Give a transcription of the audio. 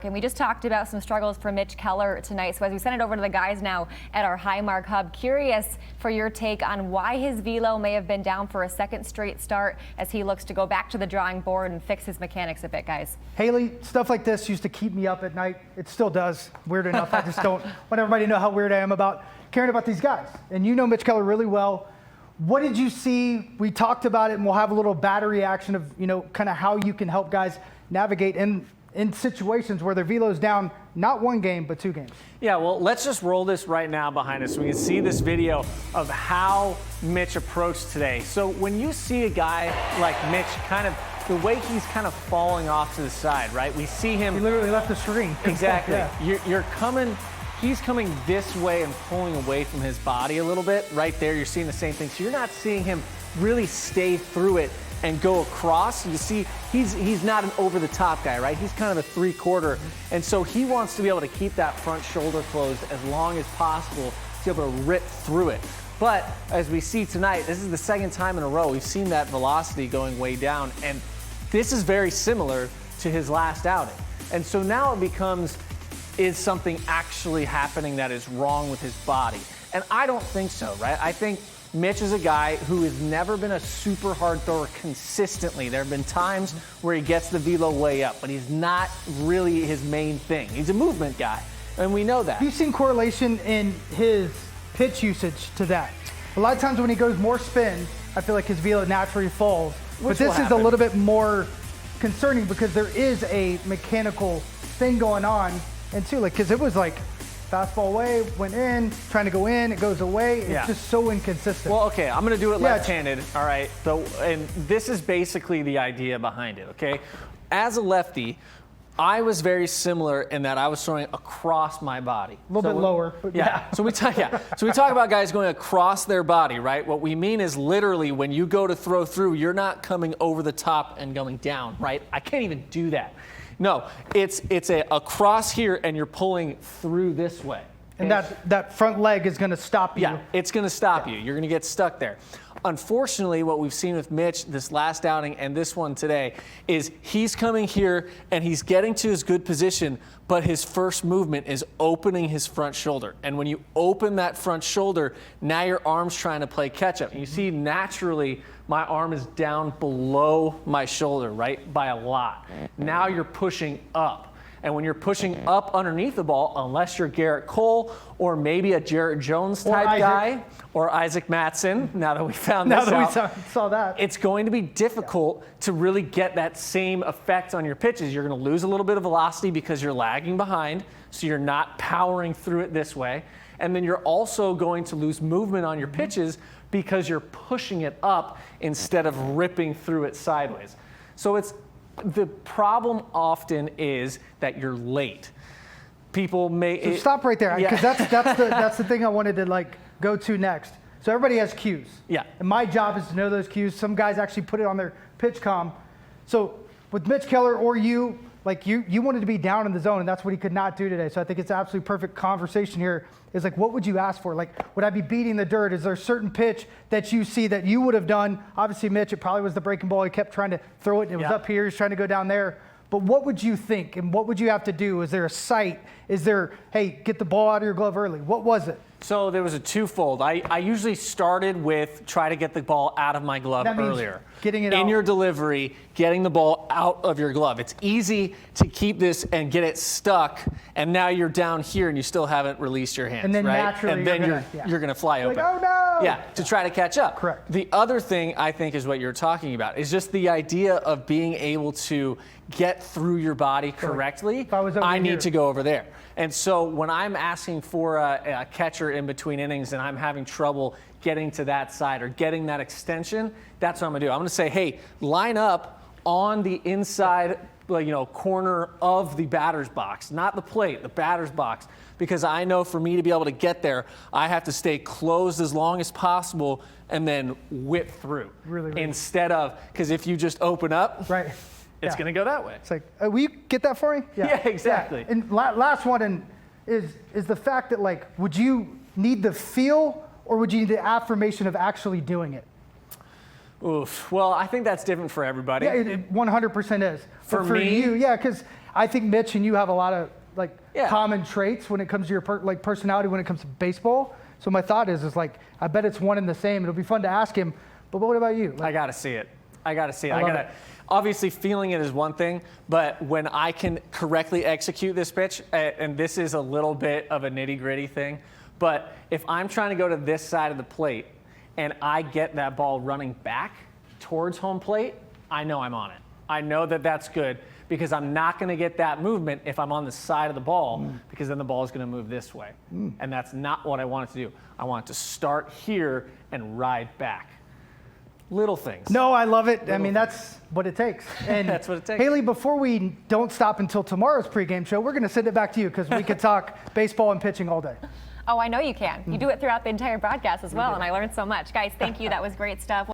And we just talked about some struggles for Mitch Keller tonight. So as we send it over to the guys now at our Highmark Hub, curious for your take on why his velo may have been down for a second straight start as he looks to go back to the drawing board and fix his mechanics a bit, guys. Haley, stuff like this used to keep me up at night. It still does. Weird enough. I just don't want everybody to know how weird I am about caring about these guys. And you know Mitch Keller really well. What did you see? We talked about it, and we'll have a little battery action of, kind of how you can help guys navigate in situations where their velo's down, not one game, but 2 games. Yeah, well, let's just roll this right now behind us so we can see this video of how Mitch approached today. So when you see a guy like Mitch, kind of the way he's kind of falling off to the side, right? We see him. He literally left the screen. Exactly. Yeah. He's coming this way and pulling away from his body a little bit. Right there, you're seeing the same thing. So you're not seeing him really stay through it and go across. You see, he's not an over-the-top guy, right? He's kind of a 3/4, and so he wants to be able to keep that front shoulder closed as long as possible to be able to rip through it. But as we see tonight, this is the second time in a row we've seen that velocity going way down, and this is very similar to his last outing. And so now it becomes, is something actually happening that is wrong with his body? And I don't think so, right? I think Mitch is a guy who has never been a super hard thrower consistently. There have been times where he gets the velo way up, but he's not really his main thing. He's a movement guy, and we know that. Have you seen correlation in his pitch usage to that? A lot of times when he goes more spin, I feel like his velo naturally falls. But this is a little bit more concerning because there is a mechanical thing going on, and too, because it was like fastball away, went in, trying to go in, it goes away. It's just so inconsistent. Well, okay, I'm going to do it left-handed, all right? So, and this is basically the idea behind it, okay? As a lefty, I was very similar in that I was throwing across my body. A little bit lower, but yeah. So we talk about guys going across their body, right? What we mean is literally when you go to throw through, you're not coming over the top and going down, right? I can't even do that. No, it's a across here, and you're pulling through this way. And that front leg is going to stop you. Yeah, it's going to stop you. You're going to get stuck there. Unfortunately, what we've seen with Mitch this last outing and this one today is he's coming here and he's getting to his good position, but his first movement is opening his front shoulder. And when you open that front shoulder, now your arm's trying to play catch up. And you see naturally my arm is down below my shoulder, right, by a lot. Now you're pushing up. And when you're pushing up underneath the ball, unless you're Garrett Cole or maybe a Jarrett Jones type guy or Isaac Mattson, now that we found this out, we saw that, it's going to be difficult to really get that same effect on your pitches. You're going to lose a little bit of velocity because you're lagging behind, so you're not powering through it this way. And then you're also going to lose movement on your pitches because you're pushing it up instead of ripping through it sideways. So the problem often is that you're late. People may... So stop right there, because that's the thing I wanted to go to next. So everybody has cues. Yeah. And my job is to know those cues. Some guys actually put it on their pitch comm. So with Mitch Keller or you wanted to be down in the zone, and that's what he could not do today. So I think it's absolutely perfect conversation here is what would you ask for? Would I be beating the dirt? Is there a certain pitch that you see that you would have done? Obviously, Mitch, it probably was the breaking ball. He kept trying to throw it, and it was up here. He's trying to go down there. But what would you think, and what would you have to do? Is there a sight? Is there, hey, get the ball out of your glove early? What was it? So there was a twofold. I usually started with try to get the ball out of my glove earlier. Getting it out. In your delivery, getting the ball out of your glove. It's easy to keep this and get it stuck, and now you're down here and you still haven't released your hands, and then right? naturally and then you're gonna fly open. Oh no! Yeah, to try to catch up. Correct. The other thing I think is what you're talking about is just the idea of being able to get through your body correctly. If I was over I need here. to go over there. And so when I'm asking for a catcher in between innings and I'm having trouble getting to that side or getting that extension, that's what I'm gonna do. I'm gonna say, hey, line up on the inside corner of the batter's box, not the plate, the batter's box, because I know for me to be able to get there, I have to stay closed as long as possible and then whip through. Really. Instead of, because if you just open up, right. It's going to go that way. It's will you get that for me? Yeah, exactly. Yeah. And last one is the fact that would you need the feel or would you need the affirmation of actually doing it? Oof. Well, I think that's different for everybody. Yeah, it 100% is. For But for me? you, yeah, because I think Mitch and you have a lot of like Yeah. common traits when it comes to your personality when it comes to baseball. So my thought is like, I bet it's one and the same. It'll be fun to ask him. But what about you? I got to see it. I got to see it. I love it. Obviously, feeling it is one thing, but when I can correctly execute this pitch, and this is a little bit of a nitty-gritty thing, but if I'm trying to go to this side of the plate and I get that ball running back towards home plate, I know I'm on it. I know that that's good because I'm not going to get that movement if I'm on the side of the ball because then the ball is going to move this way. And that's not what I want it to do. I want it to start here and ride back. Little things. No, I love it. I mean, that's what it takes. And That's what it takes. Haley, before we don't stop until tomorrow's pregame show, we're going to send it back to you because we could talk baseball and pitching all day. Oh, I know you can. You do it throughout the entire broadcast as well, and I learned so much. Guys, thank you. That was great stuff.